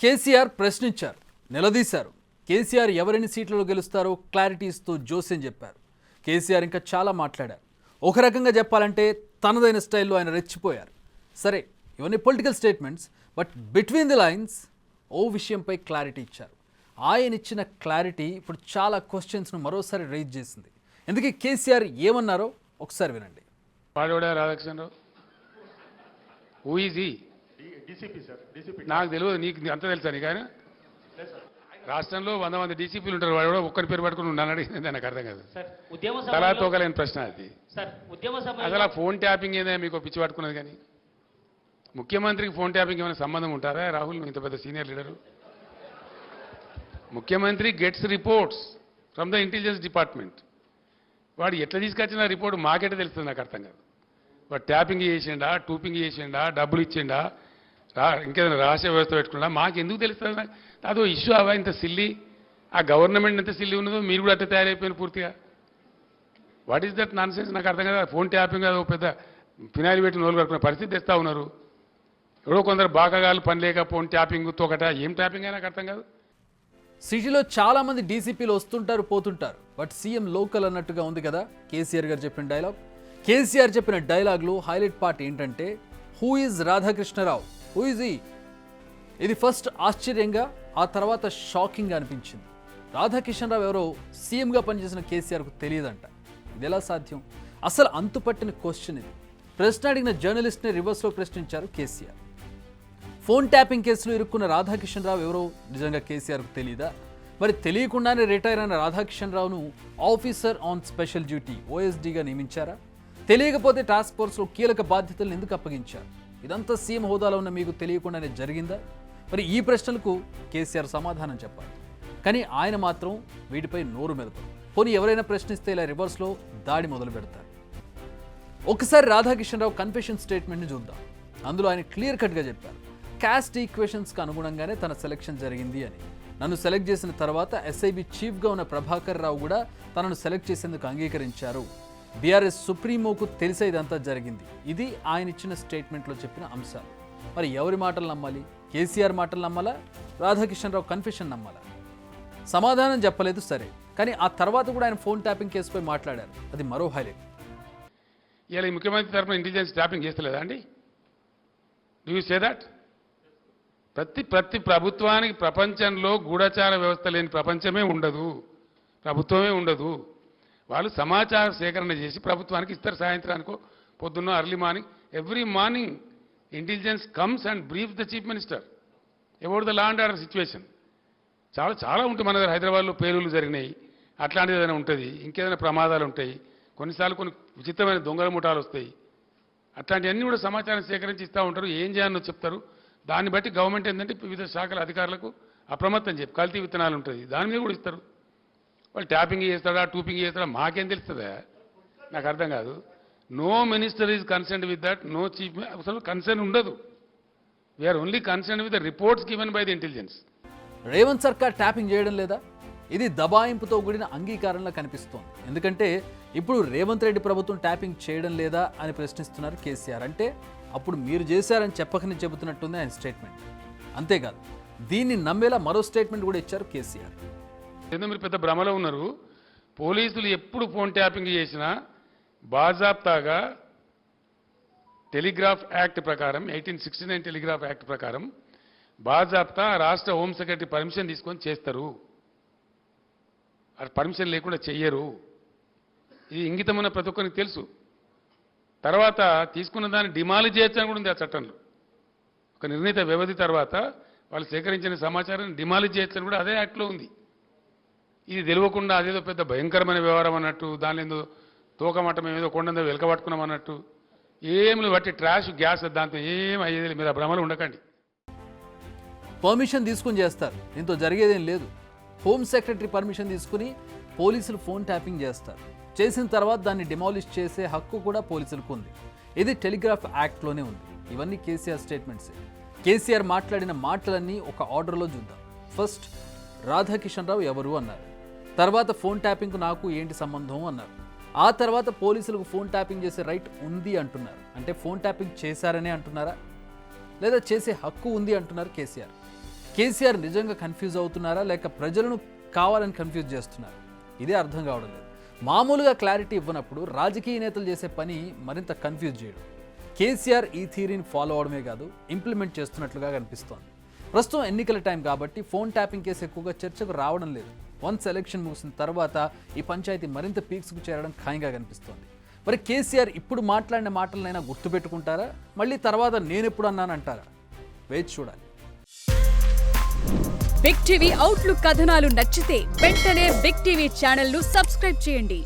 కేసీఆర్ ప్రశ్నించారు, నిలదీశారు. కేసీఆర్ ఎవరిని సీట్లలో గెలుస్తారో క్లారిటీ ఇస్తూ జోస్యం చెప్పారు. కేసీఆర్ ఇంకా చాలా మాట్లాడారు. ఒక రకంగా చెప్పాలంటే తనదైన స్టైల్లో ఆయన రెచ్చిపోయారు. సరే, ఇవన్నీ political statements, but between the lines ఓ విషయంపై క్లారిటీ ఇచ్చారు. ఆయన ఇచ్చిన క్లారిటీ ఇప్పుడు చాలా క్వశ్చన్స్ను మరోసారి రైజ్ చేసింది. ఎందుకు కేసీఆర్ ఏమన్నారో ఒకసారి వినండి. Radhakrishna Rao who is he? DCP sir, DCP. నాకు తెలియదు, నీకు అంత తెలుసా? నీకు ఆయన రాష్ట్రంలో 100 మంది డీసీపీలు ఉంటారు, వాడు కూడా ఒక్కరి పేరు పట్టుకుని ఉన్నాను అడిగింది. నాకు అర్థం కాదు. తలా తోకలేని ప్రశ్న అది. అసలు ఆ ఫోన్ ట్యాపింగ్ ఏదైనా మీకు పిచ్చి పట్టుకున్నది. కానీ ముఖ్యమంత్రికి ఫోన్ ట్యాపింగ్ ఏమైనా సంబంధం ఉంటారా? రాహుల్, ఇంత పెద్ద సీనియర్ లీడరు. ముఖ్యమంత్రి gets reports from the intelligence department. వాడు ఎట్లా తీసుకొచ్చిన రిపోర్ట్ మాకెట్లా తెలుస్తుంది? నాకు అర్థం కాదు. వాడు ట్యాపింగ్ చేసిండా, టూపింగ్ చేసిండా, డబ్బులు ఇచ్చిండా, ఇంకేదైనా రహస్య వ్యవస్థ పెట్టుకున్నా మాకు ఎందుకు తెలుస్తుంది? అదో ఇష్యూ అవా ఇంత సిల్లీ? ఆ గవర్నమెంట్ ఎంత సిల్లీ ఉన్నదో మీరు కూడా అట్లా తయారైపోయిన పూర్తిగా. What is that non sense? నాకు అర్థం కదా. ఫోన్ ట్యాపింగ్ అదో పెద్ద ఫినాయిల్ పెట్టి నోలు కట్టుకునే పరిస్థితి తెస్తా ఉన్నారు. ఎవడో కొందరు బాగాగాలు పని లేక ఫోన్ ట్యాపింగ్ తోకట. ఏం ట్యాపింగ్ అయినా నాకు అర్థం కాదు. సిటీలో చాలా మంది డీసీపీలు వస్తుంటారు, పోతుంటారు, బట్ సీఎం లోకల్ అన్నట్టుగా ఉంది కదా కేసీఆర్ గారు చెప్పిన డైలాగ్. కేసీఆర్ చెప్పిన డైలాగ్లో హైలైట్ పార్ట్ ఏంటంటే who is Radhakrishna Rao, who is ఈ. ఇది ఫస్ట్ ఆశ్చర్యంగా, ఆ తర్వాత షాకింగ్గా అనిపించింది. రాధాకృష్ణరావు ఎవరో సీఎంగా పనిచేసిన కేసీఆర్కు తెలియదంట. ఇది ఎలా సాధ్యం? అసలు అంతుపట్టిన క్వశ్చన్ ఇది. ప్రశ్న అడిగిన జర్నలిస్ట్ని రివర్స్లో ప్రశ్నించారు కేసీఆర్. ఫోన్ ట్యాపింగ్ కేసులో ఇరుక్కున్న రాధాకృష్ణరావు ఎవరో నిజంగా కేసీఆర్కు తెలియదా? మరి తెలియకుండానే రిటైర్ అయిన రాధాకృష్ణరావును ఆఫీసర్ ఆన్ స్పెషల్ డ్యూటీ ఓఎస్డీగా నియమించారా? తెలియకపోతే టాస్క్ ఫోర్స్లో కీలక బాధ్యతలను ఎందుకు అప్పగించారు? ఇదంతా సీఎం హోదాలో ఉన్న మీకు తెలియకుండానే జరిగిందా? మరి ఈ ప్రశ్నలకు కేసీఆర్ సమాధానం చెప్పాలి. కానీ ఆయన మాత్రం వీటిపై నోరు మెదపరు. పోనీ ఎవరైనా ప్రశ్నిస్తే ఇలా రివర్స్లో దాడి మొదలు పెడతారు. ఒకసారి రాధాకృష్ణరావు కన్ఫెషన్ స్టేట్మెంట్ని చూద్దాం. అందులో ఆయన క్లియర్ కట్గా చెప్పారు, క్యాస్ట్ ఈక్వేషన్స్కి అనుగుణంగానే తన సెలక్షన్ జరిగింది అని. నన్ను సెలెక్ట్ చేసిన తర్వాత ఎస్ఐబి చీఫ్గా ఉన్న ప్రభాకర్ రావు కూడా తనను సెలెక్ట్ చేసేందుకు అంగీకరించారు. బీఆర్ఎస్ సుప్రీమోకు తెలిసే ఇదంతా జరిగింది. ఇది ఆయన ఇచ్చిన స్టేట్మెంట్లో చెప్పిన అంశాలు. మరి ఎవరి మాటలు నమ్మాలి? కేసీఆర్ మాటలు నమ్మాలా, రాధాకృష్ణరావు కన్ఫెషన్ నమ్మాలా? సమాధానం చెప్పలేదు సరే, కానీ ఆ తర్వాత కూడా ఆయన ఫోన్ ట్యాపింగ్ కేసుపై మాట్లాడారు. అది మరో హైలైట్. ఇలా ఈ ముఖ్యమంత్రి తరఫున ఇంటెలిజెన్స్ ట్యాపింగ్ చేస్తలేదా అండి? Do you say that? ప్రతి ప్రభుత్వానికి ప్రపంచంలో గూఢచార వ్యవస్థ లేని ప్రపంచమే ఉండదు, ప్రభుత్వమే ఉండదు. వాళ్ళు సమాచార సేకరణ చేసి ప్రభుత్వానికి ఇస్తారు. సాయంత్రానికో పొద్దున్న early morning, every morning intelligence comes and brief the chief minister about the law and order situation. చాలా ఉంటుంది మన దగ్గర. హైదరాబాద్లో పేలుళ్ళు జరిగినాయి, అట్లాంటిది ఏదైనా ఉంటుంది, ఇంకేదైనా ప్రమాదాలు ఉంటాయి, కొన్నిసార్లు కొన్ని విచిత్రమైన దొంగల ముఠాలు వస్తాయి. అట్లాంటివన్నీ కూడా సమాచారం సేకరించి ఇస్తూ ఉంటారు. ఏం చేయాలో చెప్తారు. దాన్ని బట్టి గవర్నమెంట్ ఏంటంటే వివిధ శాఖల అధికారులకు అప్రమత్తం చెప్పి కల్తీ విత్తనాలు ఉంటుంది, దాని మీద కూడా ఇస్తారు. వాళ్ళు ట్యాపింగ్ చేస్తాడా, టూపింగ్ చేస్తాడా మాకేం తెలుస్తుందా? నాకు అర్థం కాదు. No minister is concerned with that, no chief. అసలు కన్సర్న్ ఉండదు. We are only concerned with the reports given by the intelligence. Revanth సర్కార్ ట్యాపింగ్ చేయడం లేదా? ఇది దబాయింపుతో కూడిన అంగీకారంలా కనిపిస్తోంది. ఎందుకంటే ఇప్పుడు రేవంత్ రెడ్డి ప్రభుత్వం ట్యాపింగ్ చేయడం లేదా అని ప్రశ్నిస్తున్నారు కేసీఆర్. అంటే అప్పుడు మీరు చేశారని చెప్పకని చెబుతున్నట్టుంది ఆయన స్టేట్మెంట్. అంతేకాదు, దీన్ని నమ్మేలా మరో స్టేట్మెంట్ కూడా ఇచ్చారు కేసీఆర్. ఏదో మీరు పెద్ద భ్రమలో ఉన్నారు. పోలీసులు ఎప్పుడు ఫోన్ ట్యాపింగ్ చేసినా బాజాప్తాగా టెలిగ్రాఫ్ యాక్ట్ ప్రకారం, 1869 టెలిగ్రాఫ్ యాక్ట్ ప్రకారం బాజాప్తా రాష్ట్ర హోమ్ సెక్రటరీ పర్మిషన్ తీసుకొని చేస్తారు. పర్మిషన్ లేకుండా చెయ్యరు. ఇది ఇంగితమైన ప్రతి ఒక్కరికి తెలుసు. తర్వాత తీసుకున్న దాన్ని డిమాలిజ్ చేయొచ్చని కూడా ఉంది ఆ చట్టంలో. ఒక నిర్ణీత వ్యవధి తర్వాత వాళ్ళు సేకరించిన సమాచారాన్ని డిమాలిజ్ చేయొచ్చని కూడా అదే యాక్ట్లో ఉంది. ఇది తెలియకుండా అదేదో పెద్ద భయంకరమైన వ్యవహారం అన్నట్టు, దాని ఏదో తోకమట్టం ఏదో కొండందో వెలకబట్టుకున్నాం అన్నట్టు ఏమి బట్టి ట్రాష్ గ్యాస్ దాంతో ఏం అయ్యేది. మీరు ఆ భ్రమలు ఉండకండి. పర్మిషన్ తీసుకుని చేస్తారు, దీంతో జరిగేదేం లేదు. హోమ్ సెక్రటరీ పర్మిషన్ తీసుకుని పోలీసులు ఫోన్ ట్యాపింగ్ చేస్తారు. చేసిన తర్వాత దాన్ని డిమాలిష్ చేసే హక్కు కూడా పోలీసులకు ఉంది. ఇది టెలిగ్రాఫ్ యాక్ట్లోనే ఉంది. ఇవన్నీ కేసీఆర్ స్టేట్మెంట్సే. కేసీఆర్ మాట్లాడిన మాటలన్నీ ఒక ఆర్డర్లో చూద్దాం. ఫస్ట్, రాధాకిషన్రావు ఎవరు అన్నారు. తర్వాత ఫోన్ ట్యాపింగ్కు నాకు ఏంటి సంబంధం అన్నారు. ఆ తర్వాత పోలీసులకు ఫోన్ ట్యాపింగ్ చేసే రైట్ ఉంది అంటున్నారు. అంటే ఫోన్ ట్యాపింగ్ చేశారనే అంటున్నారా, లేదా చేసే హక్కు ఉంది అంటున్నారు కేసీఆర్. కేసీఆర్ నిజంగా కన్ఫ్యూజ్ అవుతున్నారా లేక ప్రజలను కావాలని కన్ఫ్యూజ్ చేస్తున్నారా? ఇదే అర్థం కావడం లేదు. మామూలుగా క్లారిటీ ఇవ్వనప్పుడు రాజకీయ నేతలు చేసే పని మరింత కన్ఫ్యూజ్ చేయడం. కేసీఆర్ ఈ థియరీని ఫాలో అవడమే కాదు, ఇంప్లిమెంట్ చేస్తున్నట్లుగా కనిపిస్తోంది. ప్రస్తుతం ఎన్నికల టైం కాబట్టి ఫోన్ ట్యాపింగ్ కేసు ఎక్కువగా చర్చకు రావడం లేదు. వన్స్ ఎలక్షన్ ముగిసిన తర్వాత ఈ పంచాయతీ మరింత పీక్స్కు చేరడం ఖాయంగా కనిపిస్తోంది. మరి కేసీఆర్ ఇప్పుడు మాట్లాడిన మాటలనైనా గుర్తుపెట్టుకుంటారా, మళ్ళీ తర్వాత నేనెప్పుడు అన్నానంటారా? వేచి చూడాలి. బిగ్ టీవీ అవుట్లుక్ కథనాలు నచ్చితే వెంటనే బిగ్ టీవీ ఛానల్ ను సబ్స్క్రైబ్ చేయండి.